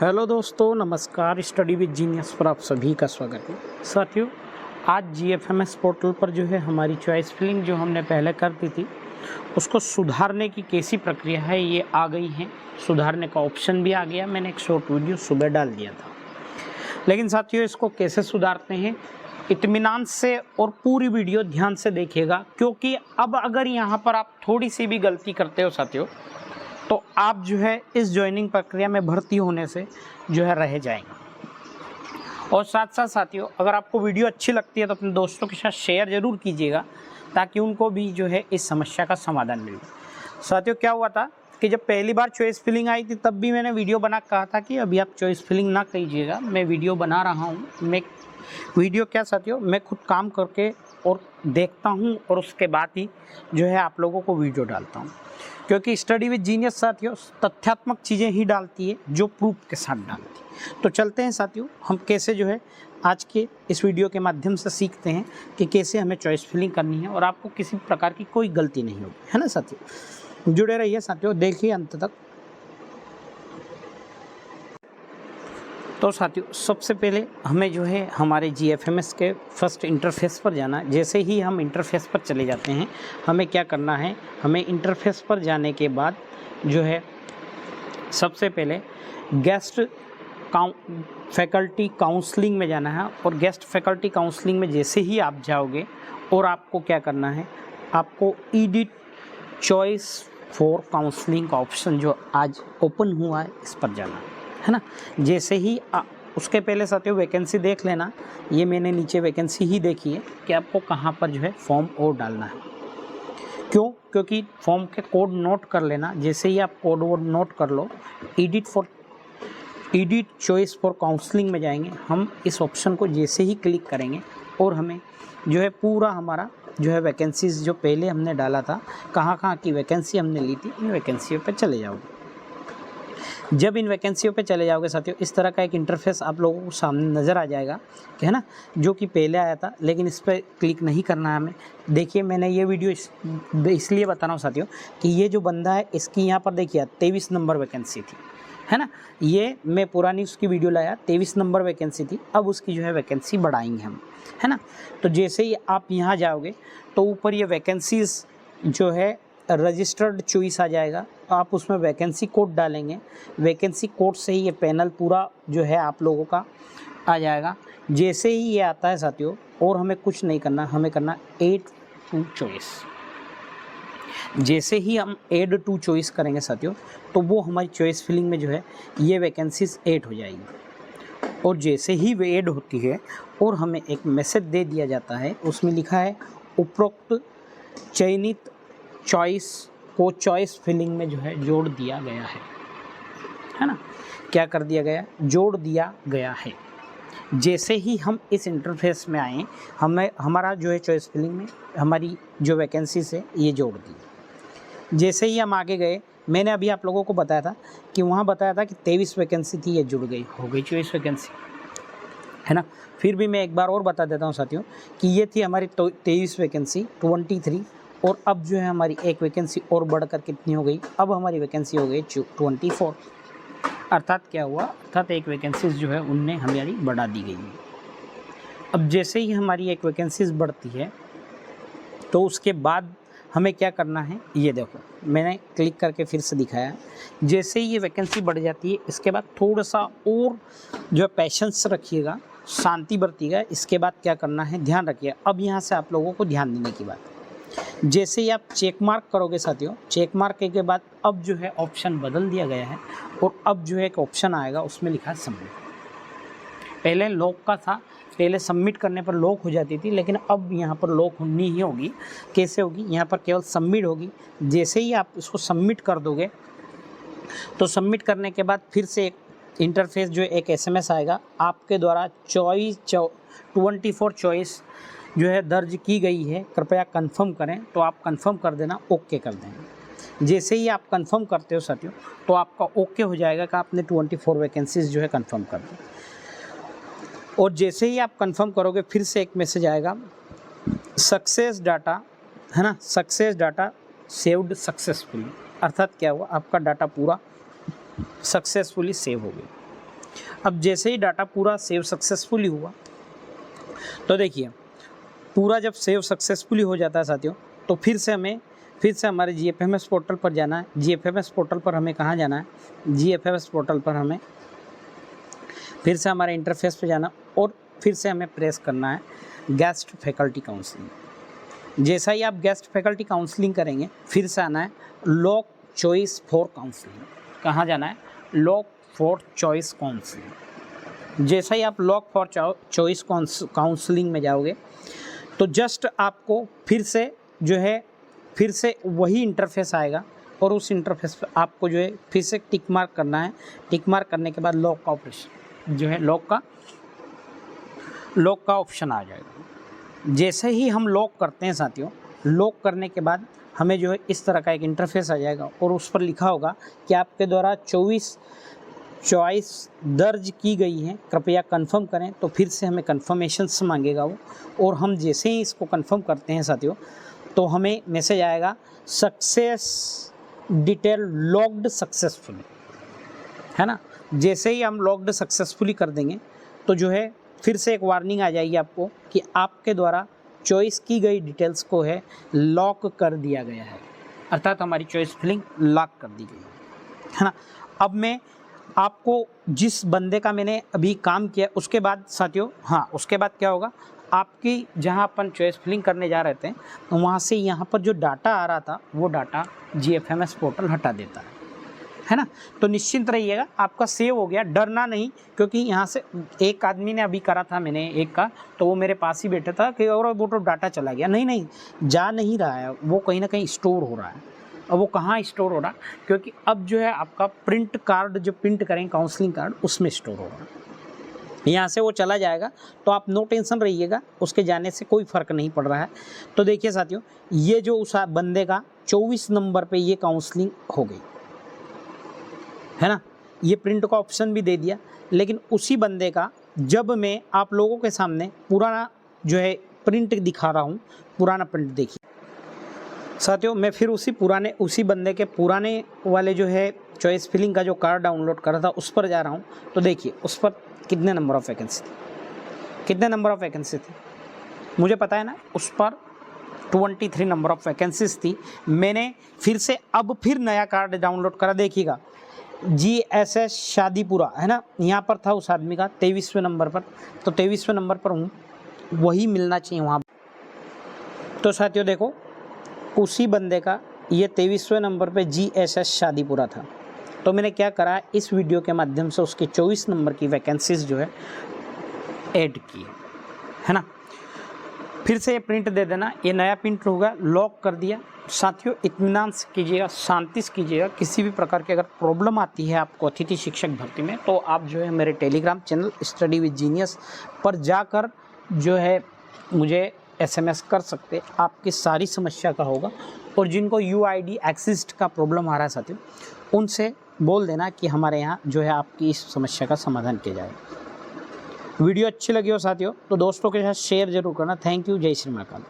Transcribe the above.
Hello दोस्तों, नमस्कार। Study with genius पर आप सभी का स्वागत है। साथियों, आज जीएफएमएस पोर्टल पर जो है हमारी चॉइस फिलिंग जो हमने पहले कर दी थी उसको सुधारने की कैसी प्रक्रिया है ये आ गई है। सुधारने का ऑप्शन भी आ गया। मैंने एक शॉर्ट वीडियो सुबह डाल दिया था, लेकिन साथियों इसको कैसे सुधारते हैं इत्मीनान से और पूरी वीडियो ध्यान से देखिएगा, क्योंकि अब अगर यहाँ पर आप थोड़ी सी भी गलती करते हो साथियों तो आप जो है इस ज्वाइनिंग प्रक्रिया में भर्ती होने से जो है रह जाएंगे। और साथ साथ साथियों, अगर आपको वीडियो अच्छी लगती है तो अपने दोस्तों के साथ शेयर ज़रूर कीजिएगा ताकि उनको भी जो है इस समस्या का समाधान मिले। साथियों, क्या हुआ था कि जब पहली बार चॉइस फिलिंग आई थी तब भी मैंने वीडियो बना कहा था कि अभी आप चॉइस फिलिंग ना कीजिएगा, मैं वीडियो बना रहा हूँ। मैं वीडियो क्या साथियों, मैं खुद काम करके और देखता हूँ और उसके बाद ही जो है आप लोगों को वीडियो डालता हूँ, क्योंकि स्टडी विद जीनियस साथियों तथ्यात्मक चीज़ें ही डालती है जो प्रूफ के साथ डालती है। तो चलते हैं साथियों, हम कैसे जो है आज के इस वीडियो के माध्यम से सीखते हैं कि कैसे हमें चॉइस फिलिंग करनी है और आपको किसी प्रकार की कोई गलती नहीं होगी, है ना साथियों। जुड़े रहिए साथियों, देखिए अंत तक। तो साथियों, सबसे पहले हमें जो है हमारे जीएफएमएस के फर्स्ट इंटरफेस पर जाना। जैसे ही हम इंटरफेस पर चले जाते हैं हमें क्या करना है, हमें इंटरफेस पर जाने के बाद जो है सबसे पहले गेस्ट फैकल्टी काउंसलिंग में जाना है। और गेस्ट फैकल्टी काउंसलिंग में जैसे ही आप जाओगे और आपको क्या करना है, आपको एडिट चॉइस फॉर काउंसलिंग का ऑप्शन जो आज ओपन हुआ है इस पर जाना है ना। जैसे ही उसके पहले साथियों वैकेंसी देख लेना। ये मैंने नीचे वैकेंसी ही देखी है कि आपको कहाँ पर जो है फॉर्म और डालना है। क्योंकि फॉर्म के कोड नोट कर लेना। जैसे ही आप कोड वोड नोट कर लो, एडिट चॉइस फॉर काउंसलिंग में जाएंगे हम। इस ऑप्शन को जैसे ही क्लिक करेंगे और हमें जो है पूरा हमारा जो है वैकेंसीज जो पहले हमने डाला था, कहाँ की वैकेंसी हमने ली थी, इन वैकेंसियों पर चले जाओगे। जब इन वैकेंसियों पे चले जाओगे साथियों, इस तरह का एक इंटरफेस आप लोगों को सामने नज़र आ जाएगा कि है ना, जो कि पहले आया था, लेकिन इस पर क्लिक नहीं करना है हमें। देखिए, मैंने ये वीडियो इसलिए बता रहा हूँ साथियों कि ये जो बंदा है इसकी यहाँ पर देखिए 23 नंबर वैकेंसी थी, है ना। ये मैं पुरानी उसकी वीडियो लाया, 23 नंबर वैकेंसी थी। अब उसकी जो है वैकेंसी बढ़ाएंगे हम, है ना। तो जैसे ही आप यहाँ जाओगे तो ऊपर ये वैकेंसीज जो है रजिस्टर्ड चॉइस आ जाएगा। आप उसमें वैकेंसी कोड डालेंगे। वैकेंसी कोड से ही ये पैनल पूरा जो है आप लोगों का आ जाएगा। जैसे ही ये आता है साथियों, और हमें कुछ नहीं करना, हमें करना ऐड टू चॉइस। जैसे ही हम ऐड टू चॉइस करेंगे साथियों, तो वो हमारी चॉइस फिलिंग में जो है ये वैकेंसीज ऐड हो जाएगी। और जैसे ही वे ऐड होती है और हमें एक मैसेज दे दिया जाता है, उसमें लिखा है उपरोक्त चयनित चॉइस को चॉइस फिलिंग में जो है जोड़ दिया गया है ना। क्या कर दिया गया, जोड़ दिया गया है। जैसे ही हम इस इंटरफेस में आए, हमें हमारा जो है चॉइस फिलिंग में हमारी जो वैकेंसी से ये जोड़ दी। जैसे ही हम आगे गए, मैंने अभी आप लोगों को बताया था कि वहाँ बताया था कि 23 वैकेंसी थी, ये जुड़ गई, हो गई चॉइस वैकेंसी, है ना। फिर भी मैं एक बार और बता देता हूँ साथियों कि ये थी हमारी 23 वैकेंसी 23, और अब जो है हमारी एक वैकेंसी और बढ़कर कितनी हो गई, अब हमारी वैकेंसी हो गई 24। अर्थात क्या हुआ, अर्थात एक वैकेंसीज जो है उनने हमारी बढ़ा दी गई है। अब जैसे ही हमारी एक वैकेंसीज बढ़ती है तो उसके बाद हमें क्या करना है, ये देखो मैंने क्लिक करके फिर से दिखाया। जैसे ही ये वैकेंसी बढ़ जाती है, इसके बाद थोड़ा सा और जो है पेशेंस रखिएगा, शांति बरतिएगा। इसके बाद क्या करना है, ध्यान रखिए। अब यहाँ से आप लोगों को ध्यान देने की बात है, जैसे ही आप चेक मार्क करोगे साथियों, चेक मार्क के बाद अब जो है ऑप्शन बदल दिया गया है और अब जो है एक ऑप्शन आएगा, उसमें लिखा है सबमिट। पहले लॉक का था, पहले सबमिट करने पर लॉक हो जाती थी, लेकिन अब यहाँ पर लॉक होनी ही होगी। कैसे होगी, यहाँ पर केवल सबमिट होगी। जैसे ही आप इसको सबमिट कर दोगे तो सबमिट करने के बाद फिर से एक इंटरफेस जो एक SMS आएगा, आपके द्वारा 24 चॉइस जो है दर्ज की गई है, कृपया कंफर्म करें। तो आप कंफर्म कर देना, ओके कर देंगे। जैसे ही आप कंफर्म करते हो साथियों, तो आपका ओके हो जाएगा कि आपने 24 वैकेंसीज जो है कंफर्म कर दी। और जैसे ही आप कंफर्म करोगे, फिर से एक मैसेज आएगा, सक्सेस डाटा, है ना, सक्सेस डाटा सेव्ड सक्सेसफुली। अर्थात क्या हुआ, आपका डाटा पूरा सक्सेसफुली सेव हो गया। अब जैसे ही डाटा पूरा सेव सक्सेसफुली हुआ, तो देखिए पूरा जब सेव सक्सेसफुली हो जाता है साथियों, तो फिर से हमारे GFMS पोर्टल पर जाना है। GFMS पोर्टल पर हमें कहाँ जाना है? GFMS पोर्टल पर हमें फिर से हमारे इंटरफेस पे जाना और फिर से हमें प्रेस करना है गेस्ट फैकल्टी काउंसलिंग। जैसा ही आप गेस्ट फैकल्टी काउंसलिंग करेंगे, फिर से आना है लॉक चॉइस फॉर काउंसलिंग। कहाँ जाना है? Lock for choice counselling. जैसा ही आप लॉक फॉर चॉइस काउंसलिंग में जाओगे, तो जस्ट आपको फिर से वही इंटरफेस आएगा और उस इंटरफेस पे आपको जो है फिर से टिक मार्क करना है। टिक मार्क करने के बाद लॉक का ऑपरेशन जो है लॉक का ऑप्शन आ जाएगा। जैसे ही हम लॉक करते हैं साथियों, लॉक करने के बाद हमें जो है इस तरह का एक इंटरफेस आ जाएगा और उस पर लिखा होगा कि आपके द्वारा 24 चॉइस दर्ज की गई हैं, कृपया कंफर्म करें। तो फिर से हमें कंफर्मेशंस मांगेगा वो, और हम जैसे ही इसको कंफर्म करते हैं साथियों, तो हमें मैसेज आएगा सक्सेस डिटेल लॉग्ड सक्सेसफुली, है ना। जैसे ही हम लॉग्ड सक्सेसफुली कर देंगे, तो जो है फिर से एक वार्निंग आ जाएगी आपको कि आपके द्वारा चॉइस की गई डिटेल्स को है लॉक कर दिया गया है, अर्थात हमारी चॉइस फिलिंग लॉक कर दी गई है ना। अब मैं आपको जिस बंदे का मैंने अभी काम किया, उसके बाद साथियों, हाँ, उसके बाद क्या होगा, आपकी जहाँ अपन चॉइस फिलिंग करने जा रहे थे, वहाँ से यहाँ पर जो डाटा आ रहा था, वो डाटा GFMS पोर्टल हटा देता है ना। तो निश्चिंत रहिएगा, आपका सेव हो गया, डरना नहीं, क्योंकि यहाँ से एक आदमी ने अभी करा था मैंने एक का, तो वो मेरे पास ही बैठा था कि और वो तो डाटा चला गया। नहीं, जा नहीं रहा है, वो कहीं ना कहीं स्टोर हो रहा है। अब वो कहाँ स्टोर हो रहा है? क्योंकि अब जो है आपका प्रिंट कार्ड जो प्रिंट करेंगे काउंसलिंग कार्ड, उसमें स्टोर हो रहा है। यहाँ से वो चला जाएगा, तो आप नो टेंशन रहिएगा, उसके जाने से कोई फ़र्क नहीं पड़ रहा है। तो देखिए साथियों, ये जो उस बंदे का 24 नंबर पे ये काउंसलिंग हो गई है ना। ये प्रिंट का ऑप्शन भी दे दिया, लेकिन उसी बंदे का जब मैं आप लोगों के सामने पुराना जो है प्रिंट दिखा रहा हूँ, पुराना प्रिंट देखिए साथियों, मैं फिर उसी बंदे के पुराने वाले जो है चॉइस फिलिंग का जो कार्ड डाउनलोड करा था, उस पर जा रहा हूँ। तो देखिए उस पर कितने नंबर ऑफ वैकेंसी थी, मुझे पता है ना, उस पर 23 नंबर ऑफ वैकेंसीज थी। मैंने फिर नया कार्ड डाउनलोड करा, देखिएगा GSS शादीपुरा है ना, यहाँ पर था उस आदमी का 23वें नंबर पर, तो 23वें नंबर पर हूँ, वही मिलना चाहिए वहाँ। तो साथियों देखो, उसी बंदे का ये 23वें नंबर पे GSS शादीपुरा था। तो मैंने क्या करा, इस वीडियो के माध्यम से उसके 24 नंबर की वैकेंसीज जो है ऐड की है ना। फिर से ये प्रिंट दे देना, ये नया प्रिंट होगा, लॉक कर दिया। साथियों इत्मीनान से कीजिएगा, शांति से कीजिएगा। किसी भी प्रकार की अगर प्रॉब्लम आती है आपको अतिथि शिक्षक भर्ती में, तो आप जो है मेरे Telegram channel study with genius पर जाकर जो है मुझे SMS कर सकते, आपकी सारी समस्या का होगा। और जिनको UID एक्सिस्ट का प्रॉब्लम आ रहा है साथियों, उनसे बोल देना कि हमारे यहाँ जो है आपकी इस समस्या का समाधान किया जाएगा। वीडियो अच्छी लगी हो साथियों, तो दोस्तों के साथ शेयर जरूर करना। थैंक यू, जय श्री महाकाल।